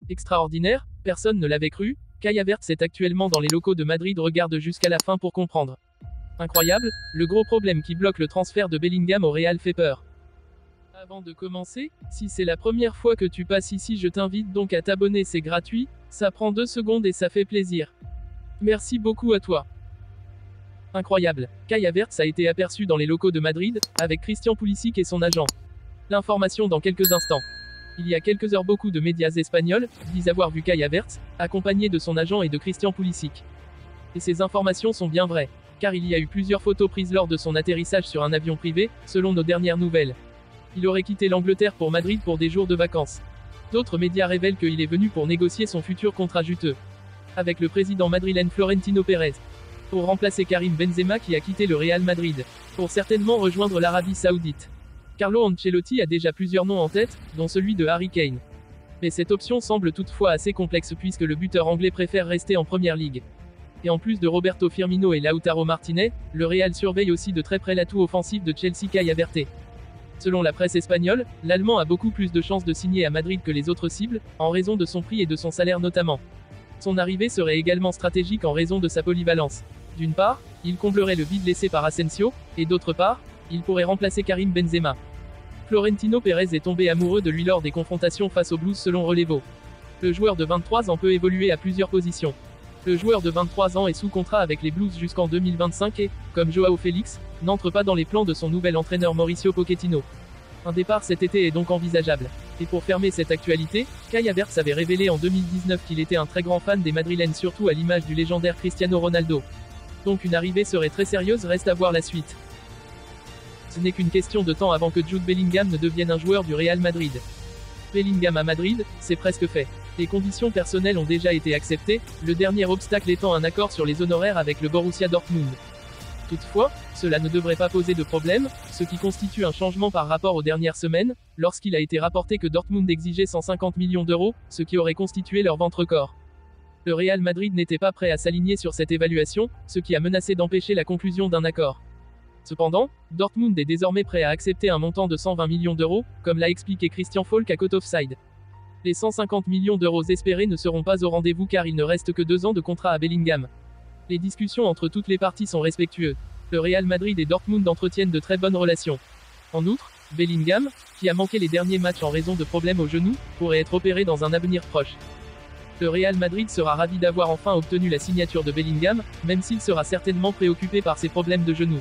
Extraordinaire, personne ne l'avait cru, Kai Havertz est actuellement dans les locaux de Madrid, regarde jusqu'à la fin pour comprendre. Incroyable, le gros problème qui bloque le transfert de Bellingham au Real fait peur. Avant de commencer, si c'est la première fois que tu passes ici, je t'invite donc à t'abonner, c'est gratuit, ça prend 2 secondes et ça fait plaisir. Merci beaucoup à toi. Incroyable, Kai Havertz a été aperçu dans les locaux de Madrid, avec Christian Pulisic et son agent. L'information dans quelques instants. Il y a quelques heures, beaucoup de médias espagnols disent avoir vu Kai Havertz, accompagné de son agent et de Christian Pulisic. Et ces informations sont bien vraies, car il y a eu plusieurs photos prises lors de son atterrissage sur un avion privé, selon nos dernières nouvelles. Il aurait quitté l'Angleterre pour Madrid pour des jours de vacances. D'autres médias révèlent qu'il est venu pour négocier son futur contrat juteux avec le président madrilène Florentino Pérez, pour remplacer Karim Benzema qui a quitté le Real Madrid, pour certainement rejoindre l'Arabie Saoudite. Carlo Ancelotti a déjà plusieurs noms en tête, dont celui de Harry Kane. Mais cette option semble toutefois assez complexe puisque le buteur anglais préfère rester en Première Ligue. Et en plus de Roberto Firmino et Lautaro Martinez, le Real surveille aussi de très près l'atout offensif de Chelsea, Kai Havertz. Selon la presse espagnole, l'Allemand a beaucoup plus de chances de signer à Madrid que les autres cibles, en raison de son prix et de son salaire notamment. Son arrivée serait également stratégique en raison de sa polyvalence. D'une part, il comblerait le vide laissé par Asensio, et d'autre part, il pourrait remplacer Karim Benzema. Florentino Pérez est tombé amoureux de lui lors des confrontations face aux Blues selon Relevo. Le joueur de 23 ans peut évoluer à plusieurs positions. Le joueur de 23 ans est sous contrat avec les Blues jusqu'en 2025 et, comme Joao Félix, n'entre pas dans les plans de son nouvel entraîneur Mauricio Pochettino. Un départ cet été est donc envisageable. Et pour fermer cette actualité, Kai Havertz avait révélé en 2019 qu'il était un très grand fan des Madrilènes, surtout à l'image du légendaire Cristiano Ronaldo. Donc une arrivée serait très sérieuse, reste à voir la suite. Ce n'est qu'une question de temps avant que Jude Bellingham ne devienne un joueur du Real Madrid. Bellingham à Madrid, c'est presque fait. Les conditions personnelles ont déjà été acceptées, le dernier obstacle étant un accord sur les honoraires avec le Borussia Dortmund. Toutefois, cela ne devrait pas poser de problème, ce qui constitue un changement par rapport aux dernières semaines, lorsqu'il a été rapporté que Dortmund exigeait 150 millions d'euros, ce qui aurait constitué leur ventre-corps. Le Real Madrid n'était pas prêt à s'aligner sur cette évaluation, ce qui a menacé d'empêcher la conclusion d'un accord. Cependant, Dortmund est désormais prêt à accepter un montant de 120 millions d'euros, comme l'a expliqué Christian Falk à Court Offside. Les 150 millions d'euros espérés ne seront pas au rendez-vous car il ne reste que 2 ans de contrat à Bellingham. Les discussions entre toutes les parties sont respectueuses. Le Real Madrid et Dortmund entretiennent de très bonnes relations. En outre, Bellingham, qui a manqué les derniers matchs en raison de problèmes au genou, pourrait être opéré dans un avenir proche. Le Real Madrid sera ravi d'avoir enfin obtenu la signature de Bellingham, même s'il sera certainement préoccupé par ses problèmes de genou.